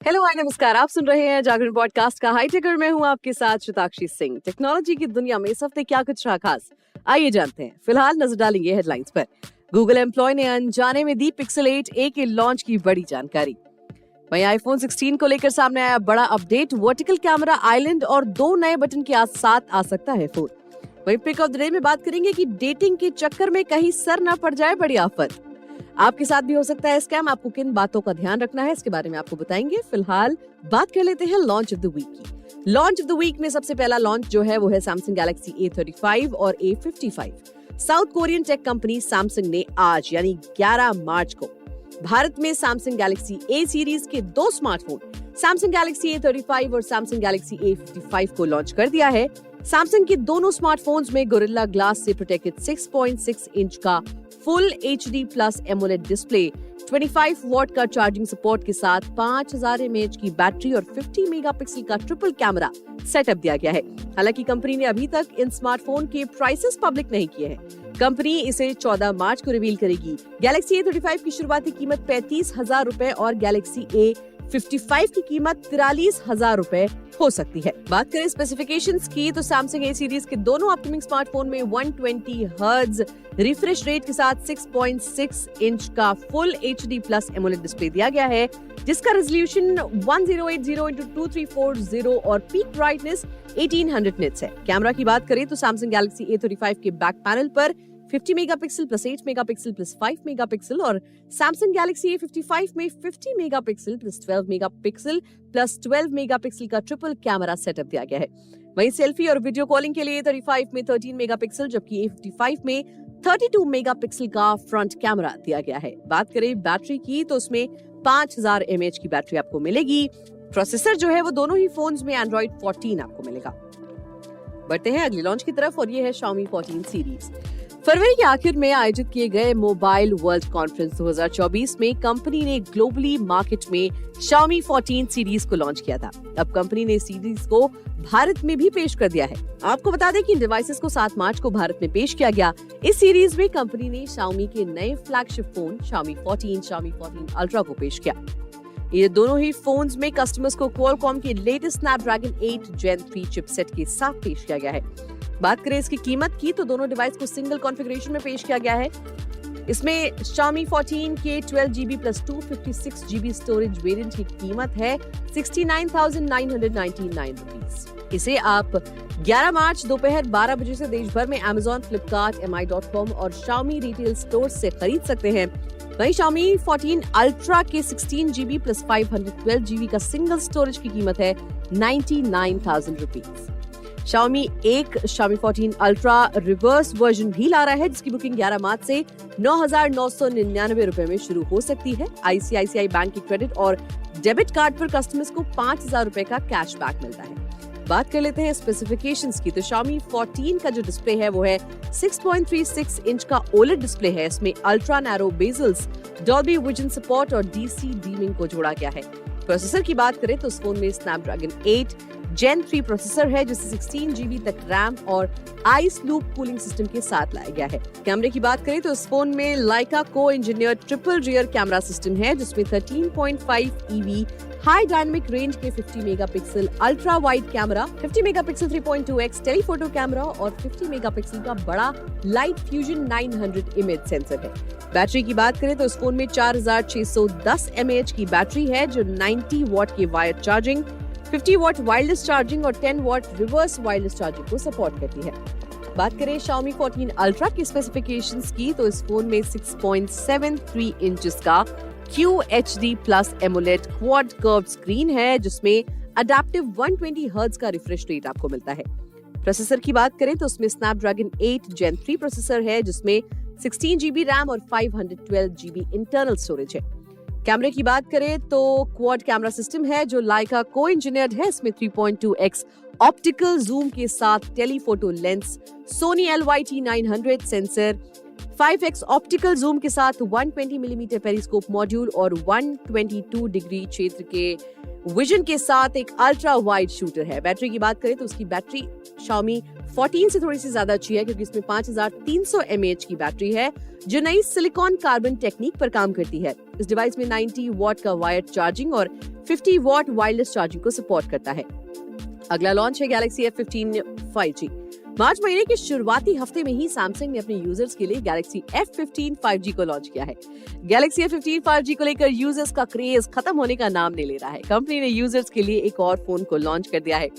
Hello hi नमस्कार, आप सुन रहे हैं जागरण पॉडकास्ट का हाईटेकर। मैं हूं आपके साथ शताक्षी सिंह। टेक्नोलॉजी की दुनिया में इस हफ्ते क्या कुछ रहा खास, आइए जानते हैं। फिलहाल नजर डालेंगे हेडलाइंस पर। गूगल एम्प्लॉय ने अनजाने में दी पिक्सल 8a के लॉन्च की बड़ी जानकारी। वहीं आईफोन 16 को लेकर सामने आया बड़ा अपडेट। वर्टिकल कैमरा, आइलैंड और 2 नए बटन के साथ आ सकता है फोन। वहीं पिक ऑफ द डे में बात करेंगे कि डेटिंग के चक्कर में कहीं सर न पड़ जाए बड़ी आफत। आपके साथ भी हो सकता है स्कैम, आपको किन बातों का ध्यान रखना है इसके बारे में आपको बताएंगे। फिलहाल बात कर लेते हैं लॉन्च ऑफ द वीक की। लॉन्च ऑफ द वीक में सबसे पहला लॉन्च जो है वो है सैमसंग गैलेक्सी A35 और A55। South Korean tech company Samsung ने आज यानी 11 मार्च को भारत में सैमसंग गैलेक्सी A सीरीज के 2 स्मार्टफोन सैमसंग गैलेक्सी A35 और सैमसंग गैलेक्सी A55 को लॉन्च कर दिया है। सैमसंग के दोनों स्मार्टफोन्स में गोरिल्ला ग्लास से प्रोटेक्टेड 6.6 इंच का full HD plus AMOLED display, 25 what का चार्जिंग सपोर्ट के साथ 5000 mAh की बैटरी और 50 मेगापिक्सल का ट्रिपल कैमरा सेटअप दिया गया है। हालांकि कंपनी ने अभी तक इन स्मार्टफोन के प्राइसेस पब्लिक नहीं किए हैं। कंपनी इसे 14 मार्च को रिवील करेगी। गैलेक्सी A35 की शुरुआती कीमत 35,000 रुपए और गैलेक्सी A55 की कीमत 43,000 रुपए हो सकती है। बात करें स्पेसिफिकेशंस की तो सैमसंग A सीरीज के दोनों अपकमिंग स्मार्टफोन में 120 हर्ट्ज रिफ्रेश रेट के साथ 6.6 इंच का full HD plus AMOLED display दिया गया है, जिसका रेजोल्यूशन 1080x2340 और पीक ब्राइटनेस 1800 निट्स है। कैमरा की बात करें तो सैमसंग गैलेक्सी A35 के बैक पैनल पर 50 megapixel plus 8 megapixel plus 5 megapixel और सैमसंग गैलेक्सी A55 में 50 megapixel plus 12 megapixel plus 12 megapixel का ट्रिपल कैमरा सेटअप दिया गया है। वहीं सेल्फी और वीडियो कॉलिंग के लिए A35 में 13 मेगापिक्सल जबकि A55 में 32 मेगापिक्सल का फ्रंट कैमरा दिया गया है। बात करें बैटरी की तो उसमें 5000 mAh की बैटरी आपको मिलेगी। प्रोसेसर जो है वो दोनों ही फोन्स में Android 14 आपको मिलेगा। बढ़ते हैं अगले लॉन्च की तरफ और ये है Xiaomi 14 सीरीज। फरवरी के आखिर में आयोजित किए गए मोबाइल वर्ल्ड कॉन्फ्रेंस 2024 में कंपनी ने ग्लोबली मार्केट में Xiaomi 14 सीरीज को लॉन्च किया था। अब कंपनी ने सीरीज को भारत में भी पेश कर दिया है। आपको बता दें कि इन डिवाइसेस को 7 मार्च को भारत में पेश किया गया। इस सीरीज में कंपनी ने Xiaomi के नए फ्लैगशिप फोन Xiaomi 14 अल्ट्रा को पेश किया। ये दोनों ही फोन्स में कस्टमर्स को Qualcomm के लेटेस्ट स्नैपड्रैगन 8 Gen 3 चिपसेट के साथ पेश किया गया है। बात करें इसकी कीमत की तो दोनों डिवाइस को सिंगल कॉन्फ़िगरेशन में पेश किया गया है। इसमें Xiaomi 14 के 12GB plus 256GB storage variant की कीमत है 69,999 रुपीस। इसे आप 11 मार्च दोपहर 12 बजे से देश भर में Amazon, Flipkart, Mi.com और Xiaomi रिटेल स्टोर से खरीद सकते हैं। वहीं Xiaomi 14 अल्ट्रा के 16GB प्लस 512GB का सिंगल स्टोरेज की कीमत है 99,000 rupees. Xiaomi 14 ultra reverse version भी ला रहा है, जिसकी बुकिंग 11 मार्च से 9,999 रुपए में शुरू हो सकती है। ICICI बैंक के क्रेडिट और डेबिट कार्ड पर कस्टमर्स को 5,000 रुपए का कैशबैक मिलता है। बात कर लेते हैं स्पेसिफिकेशंस की तो Xiaomi 14 का जो डिस्प्ले है वो है 6.36 इंच का OLED डिस्प्ले है। इसमें ultra narrow bezels, Dolby vision support और DC डीमिंग को जोड़ा गया है। प्रोसेसर की बात करें तो इस फोन में स्नैपड्रैगन 8 Gen 3 प्रोसेसर है, जिसे 16GB तक रैम और आइस लूप कूलिंग सिस्टम के साथ लाया गया है। कैमरे की बात करें तो इस फोन में Leica को engineer triple rear camera system है, जिसमें 13.5 EV हाई डायनामिक रेंज के 50 megapixel ultra wide camera, 50 megapixel 3.2x telephoto camera और 50 मेगापिक्सल का बड़ा लाइट फ्यूजन 900 इमेज सेंसर है। बैटरी की बात करें तो इस फोन में 4610 mAh की बैटरी है, जो 90 वॉट की wire charging, 50 what wireless charging और 10 वॉट रिवर्स वायरलेस चार्जिंग को सपोर्ट करती है। बात करें Xiaomi 14 अल्ट्रा की स्पेसिफिकेशंस की तो इस फोन में 6.73 इंचेस का QHD plus AMOLED quad curved screen है, जिसमें अडैप्टिव 120 हर्ट्ज का रिफ्रेश रेट आपको मिलता है। प्रोसेसर की बात करें तो उसमें स्नैपड्रैगन 8 Gen 3 प्रोसेसर है, जिसमें 16GB रैम और 512GB इंटरनल स्टोरेज है। कैमरे की बात करें तो क्वाड कैमरा सिस्टम है, जो Leica को इंजीनियर्ड है। इसमें 3.2x ऑप्टिकल जूम के साथ telephoto lens, Sony LYT 900 sensor, 5x optical zoom के साथ 120 मिलीमीटर पेरिस्कोप मॉड्यूल और 122 डिग्री क्षेत्र के विजन के साथ एक अल्ट्रा वाइड शूटर है। बैटरी की बात करें तो उसकी बैटरी Xiaomi 14 से थोड़ी सी ज्यादा अच्छी है, क्योंकि इसमें 5300 mAh की बैटरी है जो नई सिलिकॉन कार्बन टेक्निक पर काम करती है। इस डिवाइस में 90 वॉट का वायर्ड चार्जिंग और 50 वॉट वायरलेस चार्जिंग को सपोर्ट करता है। अगला लॉन्च है Galaxy F15 5G। मार्च महीने के शुरुआती हफ्ते में ही सैमसंग ने अपने यूजर्स के लिए Galaxy F15 5G को लॉन्च किया है। Galaxy F15 5G को लेकर यूजर्स का क्रेज खत्म होने का नाम नहीं ले रहा है। कंपनी ने यूजर्स के लिए एक और फोन को लॉन्च कर दिया है।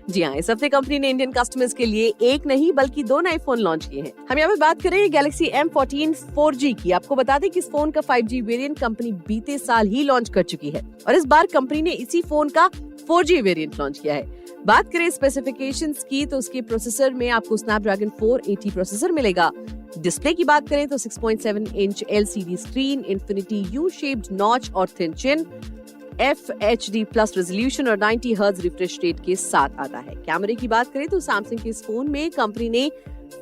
जी हाँ, इस हफ्ते कंपनी ने इंडियन कस्टमर्स के लिए एक नहीं बल्कि 2 नए फोन लॉन्च किए हैं। हम यहाँ पे बात करें Galaxy M14 4G की। आपको बता दें कि इस फोन का 5G वेरिएंट कंपनी बीते साल ही लॉन्च कर चुकी है और इस बार कंपनी ने इसी फोन का 4G वेरिएंट लॉन्च किया है। बात करें स्पेसिफिकेशंस की तो उसके प्रोसेसर में आपको Snapdragon 480 प्रोसेसर मिलेगा। डिस्प्ले की बात करें तो 6.7 inch LCD screen, infinity U shaped notch और थिन चिन, FHD प्लस रेजोल्यूशन और 90 हर्ट्ज रिफ्रेश रेट के साथ आता है। कैमरे की बात करें तो सैमसंग के इस फोन में कंपनी ने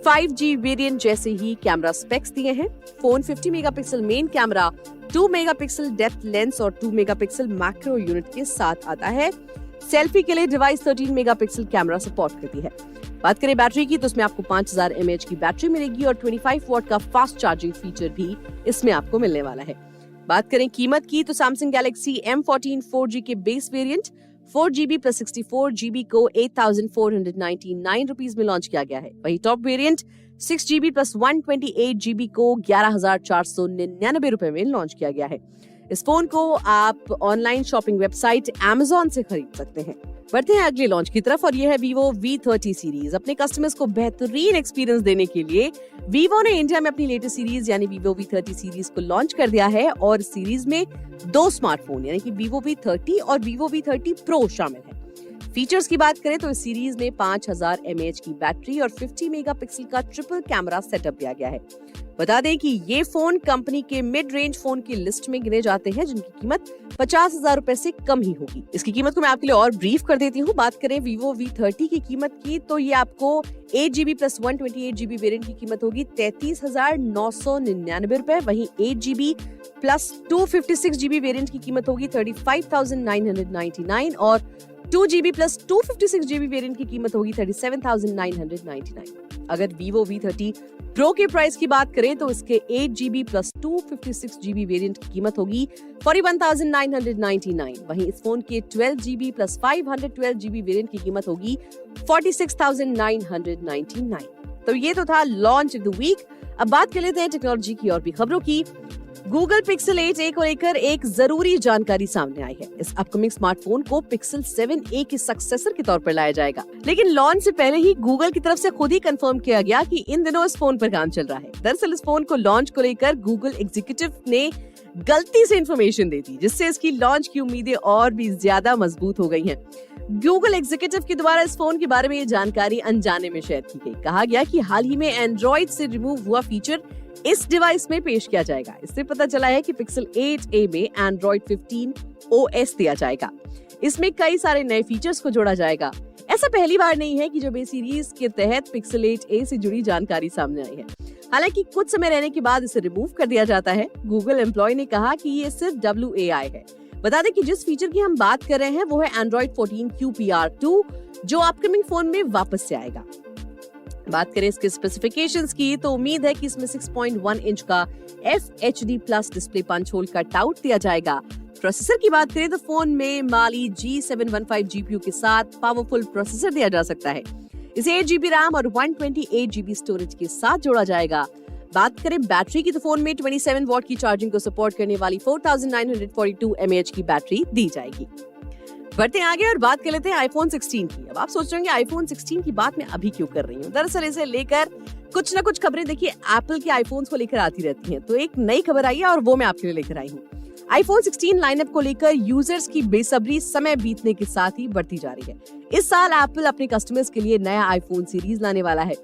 5G वेरिएंट जैसे ही कैमरा स्पेक्स दिए हैं। Phone 50 megapixel main camera, 2 megapixel depth lens और 2 मेगापिक्सल मैक्रो यूनिट के साथ आता है। सेल्फी के लिए डिवाइस 13 मेगापिक्सल कैमरा सपोर्ट करती है। बात करें बैटरी की तो उसमें आपको 5000 mAh की बैटरी मिलेगी और 25 वॉट का फास्ट चार्जिंग फीचर भी इसमें आपको मिलने वाला है। बात करें कीमत की तो सैमसंग Galaxy M14 4G के base variant 4GB plus 64GB को 8499 रुपीज में लॉन्च किया गया है। वही top variant 6GB plus 128GB को 11499 रुपए में लॉन्च किया गया है। इस फोन को आप ऑनलाइन शॉपिंग वेबसाइट Amazon से खरीद सकते हैं। बढ़ते हैं अगले लॉन्च की तरफ और यह है Vivo V30 सीरीज। अपने कस्टमर्स को बेहतरीन एक्सपीरियंस देने के लिए Vivo ने इंडिया में अपनी लेटेस्ट सीरीज यानी Vivo V30 सीरीज को लॉन्च कर दिया है और सीरीज में 2 स्मार्टफोन यानी कि Vivo V30 और Vivo V30 Pro शामिल है। फीचर्स की बात करें तो इस सीरीज में 5000 mAh की बैटरी और 50 मेगापिक्सल का ट्रिपल कैमरा सेटअप दिया गया है। बता दें कि ये फोन कंपनी के मिड रेंज फोन की लिस्ट में गिने जाते हैं जिनकी कीमत 50,000 रुपए से कम ही होगी। इसकी कीमत को मैं आपके लिए और ब्रीफ कर देती हूँ। बात करें Vivo V30 की कीमत की तो ये आपको 8GB प्लस 128GB वेरिएंट की कीमत होगी 33,999 रुपए। वहीं 8GB प्लस 256GB वेरिएंट की कीमत होगी 35,999 और 2GB प्लस 256GB वेरिएंट की कीमत होगी 37,999। अगर Vivo V30 Pro के प्राइस की बात करें तो इसके 8GB प्लस 256GB वेरिएंट की कीमत होगी 41,999। वहीं इस फोन के 12GB प्लस 512GB वेरिएंट की कीमत होगी 46,999। तो ये तो था लॉन्च ऑफ द वीक। अब बात कर लेते हैं टेक्नोलॉजी की और भी खबरों की। Google Pixel 8a को लेकर एक जरूरी जानकारी सामने आई है। इस अपकमिंग स्मार्टफोन को Pixel 7a के सक्सेसर के तौर पर लाया जाएगा, लेकिन लॉन्च से पहले ही Google की तरफ से खुद ही कंफर्म किया गया कि इन दिनों इस फोन पर काम चल रहा है। दरअसल इस फोन को लॉन्च को लेकर Google एग्जीक्यूटिव ने गलती से इंफॉर्मेशन दे दी, जिससे इसकी लॉन्च की उम्मीदें और भी ज्यादा मजबूत हो गई हैं। Google एग्जीक्यूटिव के द्वारा इस फोन के बारे में ये जानकारी अनजाने में शेयर की गई। कहा गया कि हाल ही में एंड्रॉइड से रिमूव हुआ फीचर इस डिवाइस में पेश किया जाएगा। इससे पता चला है कि Pixel 8a में Android 15 OS दिया जाएगा। इसमें कई सारे नए फीचर्स को जोड़ा जाएगा। ऐसा पहली बार नहीं है कि जब ए सीरीज के तहत Pixel 8a से जुड़ी जानकारी सामने आई है। हालांकि कुछ समय रहने के बाद इसे रिमूव कर दिया जाता है। Google एम्प्लॉय ने कहा कि ये सिर्फ WAI है। बता दें कि जिस फीचर की हम बात कर रहे हैं वो है Android 14 QPR2, जो अपकमिंग फोन में वापस से आएगा। बात करें इसके स्पेसिफिकेशंस की तो उम्मीद है कि इसमें 6.1 इंच का FHD plus display punch hole cut out दिया जाएगा। प्रोसेसर की बात करें तो फोन में Mali G715 GPU के साथ पावरफुल प्रोसेसर दिया जा सकता है। इसे 8GB रैम और 128GB स्टोरेज के साथ जोड़ा जाएगा। बात करें बैटरी की तो फोन में 27 वॉट की चार्जिंग को सपोर्ट करने वाली 4942 mAh की बैटरी दी जाएगी। बढ़ते हैं आगे और बात कर लेते हैं iPhone 16 की। अब आप सोच रहे होंगे iPhone 16 की बात मैं अभी क्यों कर रही हूँ। दरअसल इसे लेकर कुछ न कुछ खबरें देखिए एप्पल के आईफोन्स को लेकर आती रहती हैं। तो एक नई खबर आई है और वो मैं आपके लिए लेकर आई हूँ। iPhone 16 लाइनअप को लेकर यूजर्स की बेसब्री समय बीतने के साथ ही बढ़ती जा रही है। इस साल एप्पल अपने कस्टमर्स के लिए नया iPhone सीरीज लाने वाला है।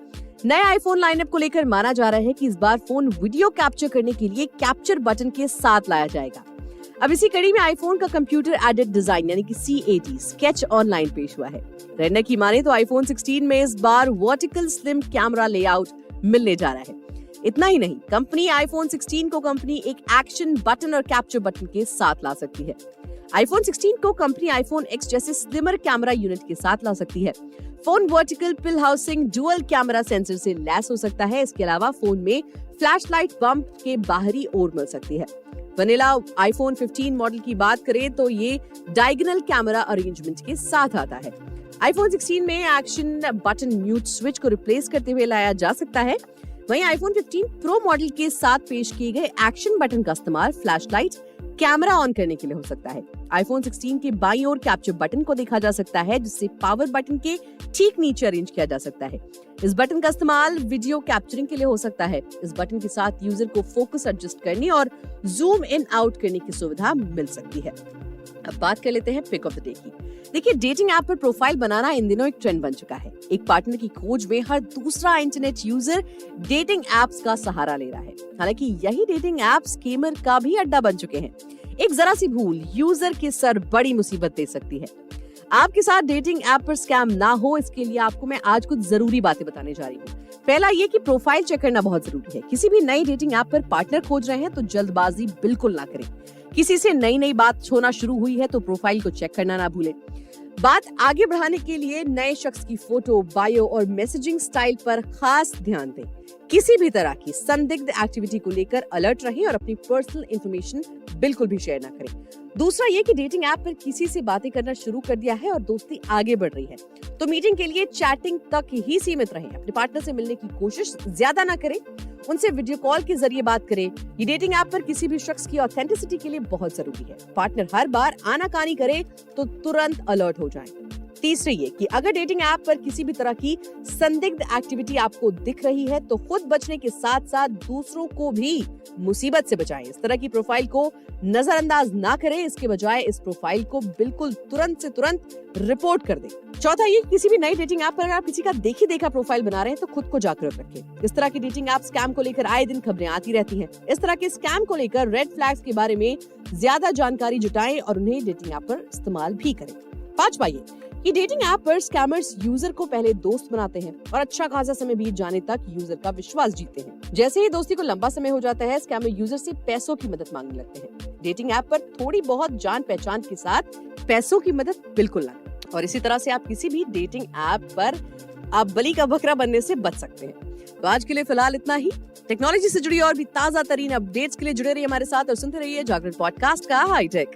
नए आईफोन लाइनअप को लेकर माना जा रहा है कि इस बार फोन वीडियो कैप्चर करने के लिए कैप्चर बटन के साथ लाया जाएगा। अब इसी कड़ी में आईफोन का कंप्यूटर एडेड डिजाइन यानी कि CAD स्केच ऑनलाइन पेश हुआ है। कहने की माने तो iPhone 16 में इस बार वर्टिकल स्लिम कैमरा लेआउट मिलने जा रहा है। इतना ही नहीं, कंपनी आईफोन 16 को कंपनी एक एक्शन बटन और कैप्चर बटन के साथ ला सकती है। आईफोन 16 को कंपनी आईफोन X जैसे स्लिमर कैमरा यूनिट के साथ ला सकती है। फोन वर्टिकल पिल हाउसिंग डुअल कैमरा सेंसर से लैस हो सकता है। इसके अलावा फोन में फ्लैशलाइट बम्प के बाहरी ओर मिल सकती है। वनीला आईफोन 15 मॉडल की बात करें तो ये डायगोनल कैमरा अरेंजमेंट के साथ आता है। आईफोन 16 में एक्शन बटन म्यूट स्विच को रिप्लेस करते हुए लाया जा सकता है। वहीं आईफोन 15 प्रो मॉडल के साथ पेश किए गए एक्शन बटन का इस्तेमाल फ्लैशलाइट कैमरा ऑन करने के लिए हो सकता है। आईफोन 16 के बाईं ओर कैप्चर बटन को देखा जा सकता है, जिसे पावर बटन के ठीक नीचे अरेंज किया जा सकता है। इस बटन का इस्तेमाल वीडियो कैप्चरिंग के लिए हो सकता है। इस बटन के साथ यूजर को फोकस एडजस्ट करने और जूम इन आउट करने की सुविधा मिल सकती है। अब बात कर लेते हैं पिक ऑफ द डे की। देखिए, डेटिंग ऐप पर प्रोफाइल बनाना इन दिनों एक ट्रेंड बन चुका है। एक पार्टनर की खोज में हर दूसरा इंटरनेट यूजर डेटिंग ऐप्स का सहारा ले रहा है। हालांकि यही डेटिंग ऐप्स स्कैमर का भी अड्डा बन चुके हैं। एक जरा सी भूल यूजर के सर बड़ी मुसीबत दे सकती है। आपके साथ डेटिंग ऐप पर स्कैम ना हो, इसके लिए आपको मैं आज कुछ जरूरी बातें बताने जा रही हूँ। पहला ये कि प्रोफाइल चेक करना बहुत जरूरी है। किसी भी नई डेटिंग ऐप पर पार्टनर खोज रहे हैं तो जल्दबाजी बिल्कुल ना करें। किसी से नई बात होना शुरू हुई है तो प्रोफाइल को चेक करना ना भूलें। बात आगे बढ़ाने के लिए नए शख्स की फोटो, बायो और मैसेजिंग स्टाइल पर खास ध्यान दें। किसी भी तरह की संदिग्ध एक्टिविटी को लेकर अलर्ट रहें और अपनी पर्सनल इंफॉर्मेशन बिल्कुल भी शेयर ना करें। दूसरा ये कि डेटिंग ऐप पर किसी से बातें करना शुरू कर दिया है और दोस्ती आगे बढ़ रही है तो मीटिंग के लिए चैटिंग तक ही सीमित रहें। अपने पार्टनर से मिलने की कोशिश ज्यादा ना करें, उनसे वीडियो कॉल के जरिए बात करें। ये डेटिंग ऐप पर किसी भी शख्स की ऑथेंटिसिटी के लिए बहुत जरूरी है। पार्टनर हर बार आनाकानी करे तो तुरंत अलर्ट हो जाएं। तीसरे ये कि अगर डेटिंग ऐप पर किसी भी तरह की संदिग्ध एक्टिविटी आपको दिख रही है तो खुद बचने के साथ साथ दूसरों को भी मुसीबत से बचाएं। इस तरह की प्रोफाइल को नजरअंदाज ना करें, इसके बजाय इस प्रोफाइल को बिल्कुल तुरंत से तुरंत रिपोर्ट कर दें। चौथा ये, किसी भी नई डेटिंग ऐप पर अगर आप किसी का देखा प्रोफाइल बना रहे हैं तो खुद को जागरूक रखें। इस तरह की डेटिंग ऐप स्कैम को लेकर आए दिन खबरें आती रहती हैं। इस तरह के स्कैम को लेकर रेड फ्लैग्स के बारे में ज्यादा जानकारी जुटाएं और उन्हें डेटिंग ऐप पर इस्तेमाल भी करें। पांचवा ये कि डेटिंग ऐप पर स्कैमर्स यूजर को पहले दोस्त बनाते हैं और अच्छा खासा समय बीत जाने तक यूजर का विश्वास जीतते हैं। जैसे ही दोस्ती को लंबा समय हो जाता है, स्कैमर यूजर से पैसों की मदद मांगने लगते हैं। डेटिंग ऐप पर थोड़ी बहुत जान पहचान के साथ पैसों की मदद बिल्कुल ना करें। और इसी तरह से आप किसी भी डेटिंग ऐप पर आप बलि का बकरा बनने से बच सकते हैं। तो आज के लिए फिलहाल इतना ही। टेक्नोलॉजी से जुड़ी और भी ताजा तरीन अपडेट्स के लिए जुड़े रहिए हमारे साथ और सुनते रहिए जागरण पॉडकास्ट का हाईटेक।